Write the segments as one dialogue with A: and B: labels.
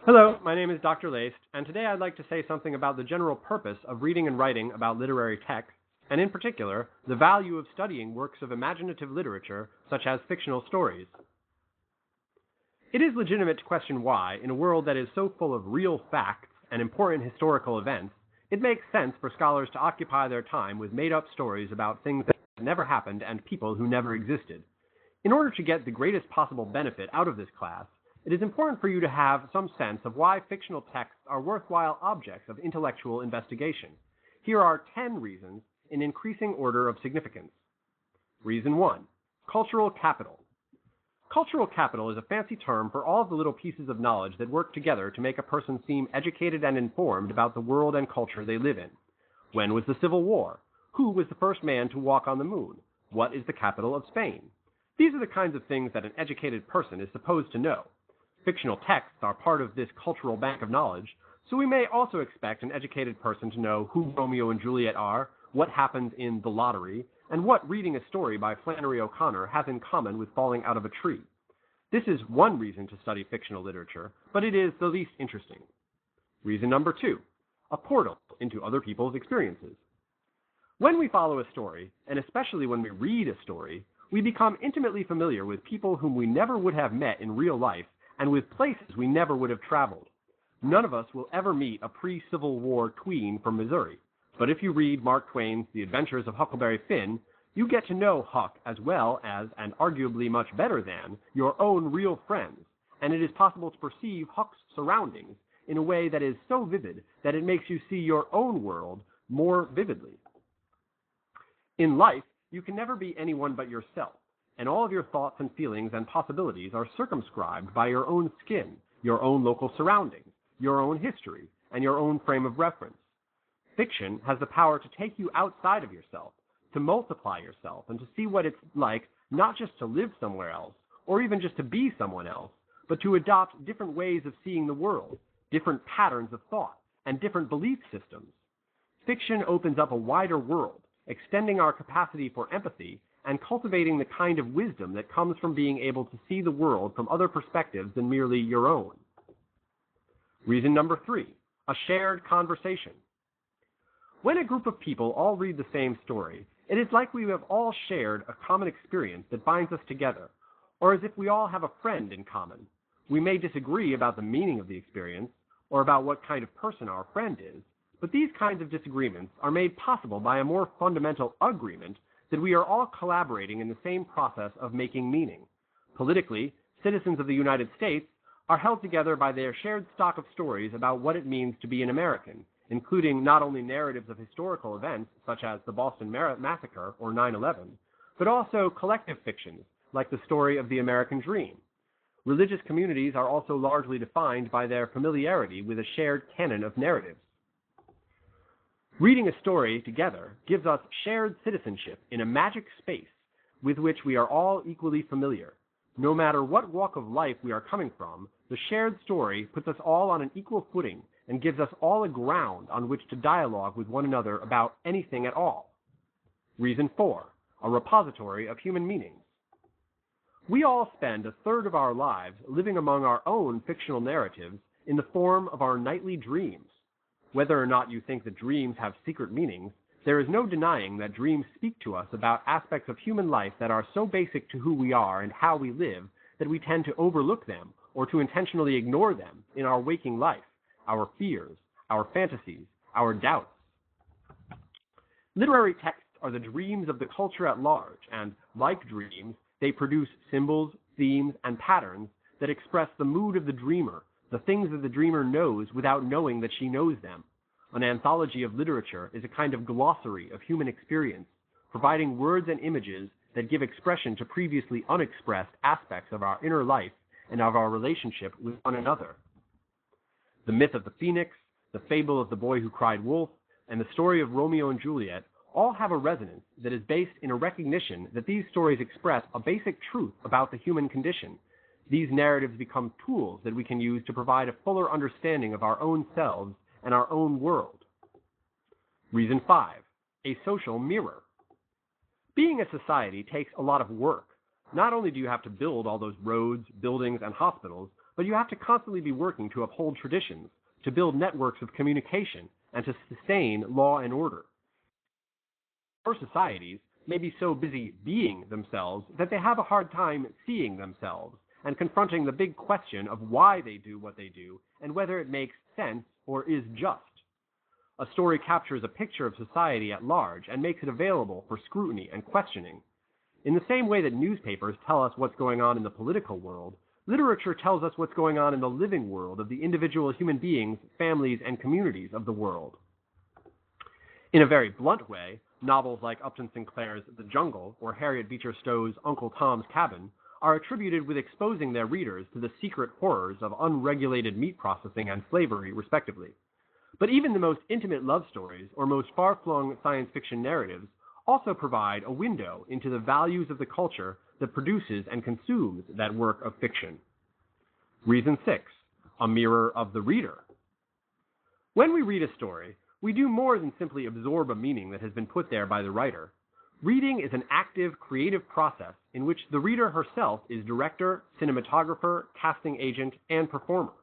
A: Hello, my name is Dr. Laist, and today I'd like to say something about the general purpose of reading and writing about literary text, and in particular, the value of studying works of imaginative literature, such as fictional stories. It is legitimate to question why, in a world that is so full of real facts and important historical events, it makes sense for scholars to occupy their time with made-up stories about things that never happened and people who never existed. In order to get the greatest possible benefit out of this class, it is important for you to have some sense of why fictional texts are worthwhile objects of intellectual investigation. Here are 10 reasons in increasing order of significance. Reason 1. Cultural capital. Cultural capital is a fancy term for all of the little pieces of knowledge that work together to make a person seem educated and informed about the world and culture they live in. When was the Civil War? Who was the first man to walk on the moon? What is the capital of Spain? These are the kinds of things that an educated person is supposed to know. Fictional texts are part of this cultural bank of knowledge, so we may also expect an educated person to know who Romeo and Juliet are, what happens in The Lottery, and what reading a story by Flannery O'Connor has in common with falling out of a tree. This is one reason to study fictional literature, but it is the least interesting. Reason number 2, a portal into other people's experiences. When we follow a story, and especially when we read a story, we become intimately familiar with people whom we never would have met in real life and with places we never would have traveled. None of us will ever meet a pre-Civil War tween from Missouri, but if you read Mark Twain's The Adventures of Huckleberry Finn, you get to know Huck as well as, and arguably much better than, your own real friends, and it is possible to perceive Huck's surroundings in a way that is so vivid that it makes you see your own world more vividly. In life, you can never be anyone but yourself, and all of your thoughts and feelings and possibilities are circumscribed by your own skin, your own local surroundings, your own history, and your own frame of reference. Fiction has the power to take you outside of yourself, to multiply yourself, and to see what it's like not just to live somewhere else, or even just to be someone else, but to adopt different ways of seeing the world, different patterns of thought, and different belief systems. Fiction opens up a wider world, extending our capacity for empathy and cultivating the kind of wisdom that comes from being able to see the world from other perspectives than merely your own. Reason number 3, a shared conversation. When a group of people all read the same story, it is like we have all shared a common experience that binds us together, or as if we all have a friend in common. We may disagree about the meaning of the experience, or about what kind of person our friend is, but these kinds of disagreements are made possible by a more fundamental agreement that we are all collaborating in the same process of making meaning. Politically, citizens of the United States are held together by their shared stock of stories about what it means to be an American, including not only narratives of historical events, such as the Boston Massacre or 9/11, but also collective fictions, like the story of the American Dream. Religious communities are also largely defined by their familiarity with a shared canon of narratives. Reading a story together gives us shared citizenship in a magic space with which we are all equally familiar. No matter what walk of life we are coming from, the shared story puts us all on an equal footing and gives us all a ground on which to dialogue with one another about anything at all. Reason 4, a repository of human meanings. We all spend a third of our lives living among our own fictional narratives in the form of our nightly dreams. Whether or not you think that dreams have secret meanings, there is no denying that dreams speak to us about aspects of human life that are so basic to who we are and how we live that we tend to overlook them or to intentionally ignore them in our waking life, our fears, our fantasies, our doubts. Literary texts are the dreams of the culture at large, and, like dreams, they produce symbols, themes, and patterns that express the mood of the dreamer, the things that the dreamer knows without knowing that she knows them. An anthology of literature is a kind of glossary of human experience, providing words and images that give expression to previously unexpressed aspects of our inner life and of our relationship with one another. The myth of the phoenix, the fable of the boy who cried wolf, and the story of Romeo and Juliet all have a resonance that is based in a recognition that these stories express a basic truth about the human condition. These narratives become tools that we can use to provide a fuller understanding of our own selves and our own world. Reason 5, a social mirror. Being a society takes a lot of work. Not only do you have to build all those roads, buildings, and hospitals, but you have to constantly be working to uphold traditions, to build networks of communication, and to sustain law and order. Our societies may be so busy being themselves that they have a hard time seeing themselves and confronting the big question of why they do what they do and whether it makes sense or is just. A story captures a picture of society at large and makes it available for scrutiny and questioning. In the same way that newspapers tell us what's going on in the political world, literature tells us what's going on in the living world of the individual human beings, families, and communities of the world. In a very blunt way, novels like Upton Sinclair's The Jungle or Harriet Beecher Stowe's Uncle Tom's Cabin are attributed with exposing their readers to the secret horrors of unregulated meat processing and slavery, respectively. But even the most intimate love stories or most far-flung science fiction narratives also provide a window into the values of the culture that produces and consumes that work of fiction. Reason 6. A mirror of the reader. When we read a story, we do more than simply absorb a meaning that has been put there by the writer. Reading is an active, creative process in which the reader herself is director, cinematographer, casting agent, and performer.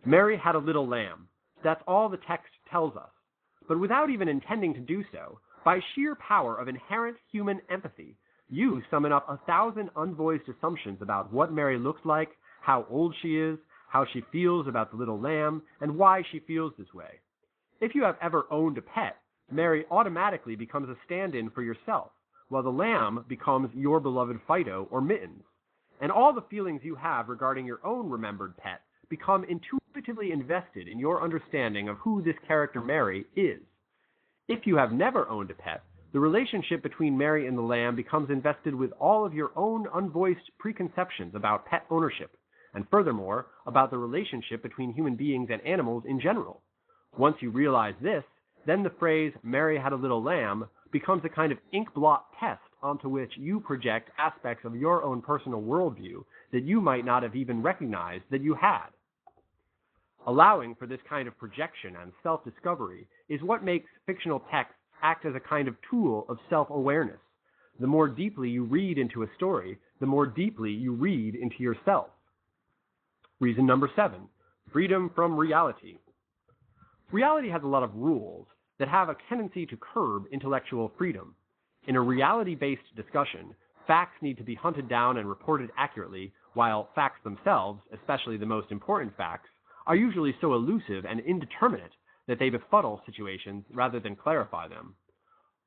A: Mary had a little lamb. That's all the text tells us. But without even intending to do so, by sheer power of inherent human empathy, you summon up 1,000 unvoiced assumptions about what Mary looks like, how old she is, how she feels about the little lamb, and why she feels this way. If you have ever owned a pet, Mary automatically becomes a stand-in for yourself, while the lamb becomes your beloved Fido or Mittens. And all the feelings you have regarding your own remembered pet become intuitively invested in your understanding of who this character Mary is. If you have never owned a pet, the relationship between Mary and the lamb becomes invested with all of your own unvoiced preconceptions about pet ownership, and furthermore, about the relationship between human beings and animals in general. Once you realize this, then the phrase, Mary had a little lamb, becomes a kind of ink blot test onto which you project aspects of your own personal worldview that you might not have even recognized that you had. Allowing for this kind of projection and self-discovery is what makes fictional texts act as a kind of tool of self-awareness. The more deeply you read into a story, the more deeply you read into yourself. Reason number 7, freedom from reality. Reality has a lot of rules that have a tendency to curb intellectual freedom. In a reality-based discussion, facts need to be hunted down and reported accurately, while facts themselves, especially the most important facts, are usually so elusive and indeterminate that they befuddle situations rather than clarify them.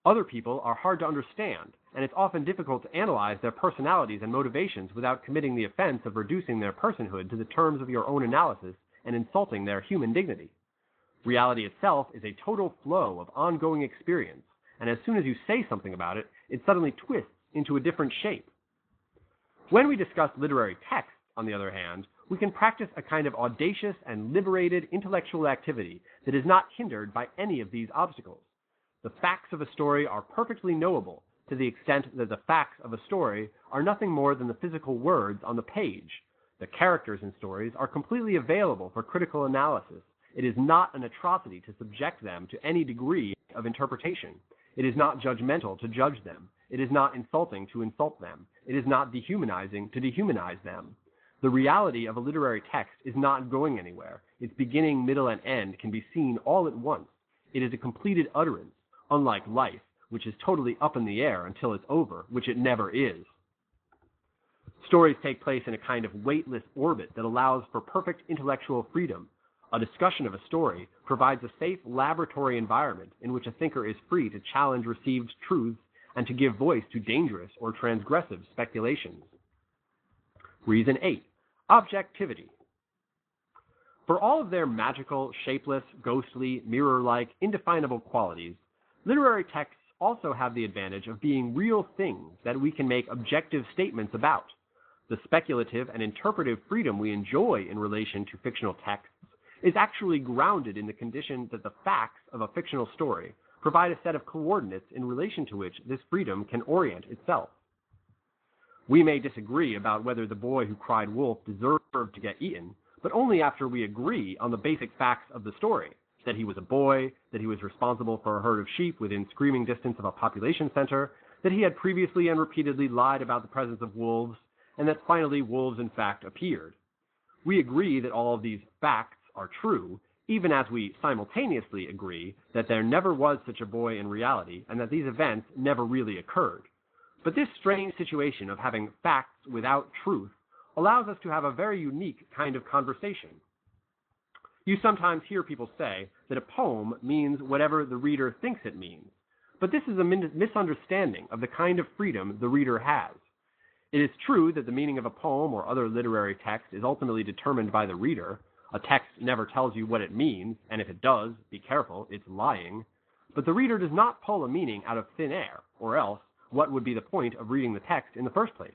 A: Other people are hard to understand, and it's often difficult to analyze their personalities and motivations without committing the offense of reducing their personhood to the terms of your own analysis and insulting their human dignity. Reality itself is a total flow of ongoing experience, and as soon as you say something about it, it suddenly twists into a different shape. When we discuss literary texts, on the other hand, we can practice a kind of audacious and liberated intellectual activity that is not hindered by any of these obstacles. The facts of a story are perfectly knowable to the extent that the facts of a story are nothing more than the physical words on the page. The characters in stories are completely available for critical analysis. It is not an atrocity to subject them to any degree of interpretation. It is not judgmental to judge them. It is not insulting to insult them. It is not dehumanizing to dehumanize them. The reality of a literary text is not going anywhere. Its beginning, middle, and end can be seen all at once. It is a completed utterance, unlike life, which is totally up in the air until it's over, which it never is. Stories take place in a kind of weightless orbit that allows for perfect intellectual freedom. A discussion of a story provides a safe laboratory environment in which a thinker is free to challenge received truths and to give voice to dangerous or transgressive speculations. Reason 8. Objectivity. For all of their magical, shapeless, ghostly, mirror-like, indefinable qualities, literary texts also have the advantage of being real things that we can make objective statements about. The speculative and interpretive freedom we enjoy in relation to fictional texts is actually grounded in the condition that the facts of a fictional story provide a set of coordinates in relation to which this freedom can orient itself. We may disagree about whether the boy who cried wolf deserved to get eaten, but only after we agree on the basic facts of the story, that he was a boy, that he was responsible for a herd of sheep within screaming distance of a population center, that he had previously and repeatedly lied about the presence of wolves, and that finally wolves in fact appeared. We agree that all of these facts are true, even as we simultaneously agree that there never was such a boy in reality and that these events never really occurred. But this strange situation of having facts without truth allows us to have a very unique kind of conversation. You sometimes hear people say that a poem means whatever the reader thinks it means, but this is a misunderstanding of the kind of freedom the reader has. It is true that the meaning of a poem or other literary text is ultimately determined by the reader. A text never tells you what it means, and if it does, be careful, it's lying. But the reader does not pull a meaning out of thin air, or else what would be the point of reading the text in the first place?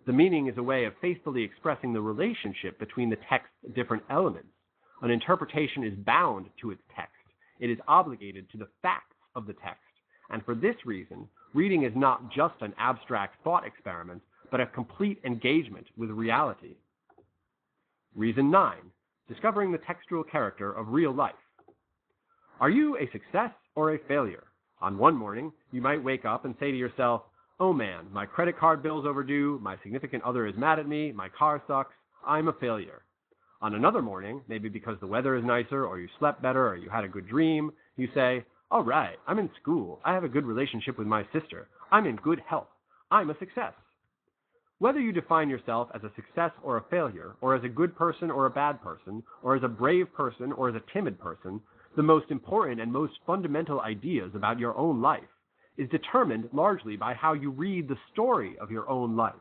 A: The meaning is a way of faithfully expressing the relationship between the text's different elements. An interpretation is bound to its text. It is obligated to the facts of the text. And for this reason, reading is not just an abstract thought experiment, but a complete engagement with reality. Reason 9. Discovering the textual character of real life. Are you a success or a failure? On one morning, you might wake up and say to yourself, "Oh man, my credit card bill's overdue, my significant other is mad at me, my car sucks, I'm a failure." On another morning, maybe because the weather is nicer, or you slept better, or you had a good dream, you say, "All right, I'm in school, I have a good relationship with my sister, I'm in good health, I'm a success." Whether you define yourself as a success or a failure, or as a good person or a bad person, or as a brave person or as a timid person, the most important and most fundamental ideas about your own life is determined largely by how you read the story of your own life.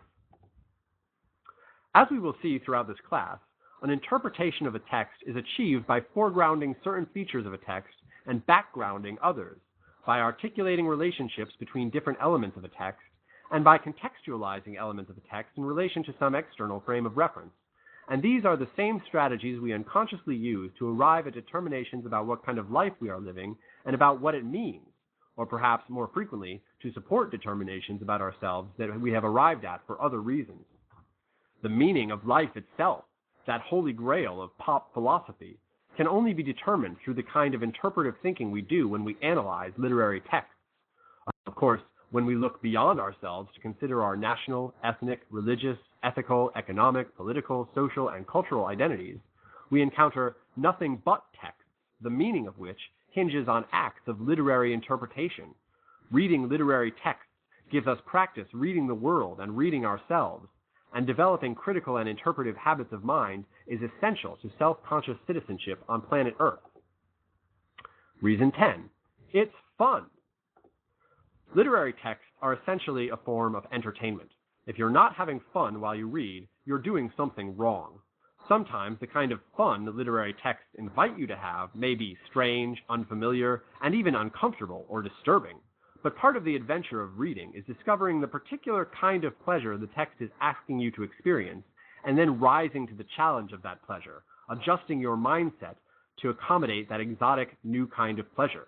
A: As we will see throughout this class, an interpretation of a text is achieved by foregrounding certain features of a text and backgrounding others, by articulating relationships between different elements of a text, and by contextualizing elements of a text in relation to some external frame of reference. And these are the same strategies we unconsciously use to arrive at determinations about what kind of life we are living and about what it means, or perhaps more frequently, to support determinations about ourselves that we have arrived at for other reasons. The meaning of life itself, that holy grail of pop philosophy, can only be determined through the kind of interpretive thinking we do when we analyze literary texts. Of course, when we look beyond ourselves to consider our national, ethnic, religious, ethical, economic, political, social, and cultural identities, we encounter nothing but texts, the meaning of which hinges on acts of literary interpretation. Reading literary texts gives us practice reading the world and reading ourselves, and developing critical and interpretive habits of mind is essential to self-conscious citizenship on planet Earth. Reason 10. It's fun. Literary texts are essentially a form of entertainment. If you're not having fun while you read, you're doing something wrong. Sometimes the kind of fun that literary texts invite you to have may be strange, unfamiliar, and even uncomfortable or disturbing. But part of the adventure of reading is discovering the particular kind of pleasure the text is asking you to experience, and then rising to the challenge of that pleasure, adjusting your mindset to accommodate that exotic new kind of pleasure.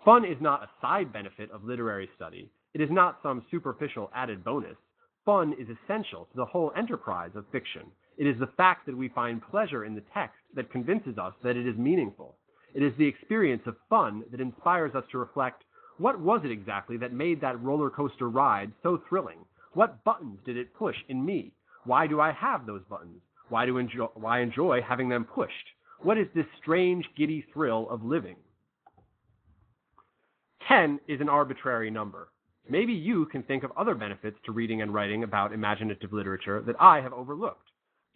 A: Fun is not a side benefit of literary study. It is not some superficial added bonus. Fun is essential to the whole enterprise of fiction. It is the fact that we find pleasure in the text that convinces us that it is meaningful. It is the experience of fun that inspires us to reflect, what was it exactly that made that roller coaster ride so thrilling? What buttons did it push in me? Why do I have those buttons? Why I enjoy having them pushed? What is this strange, giddy thrill of living? 10 is an arbitrary number. Maybe you can think of other benefits to reading and writing about imaginative literature that I have overlooked.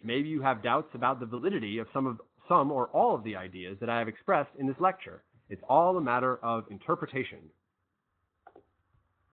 A: Maybe you have doubts about the validity of some or all of the ideas that I have expressed in this lecture. It's all a matter of interpretation.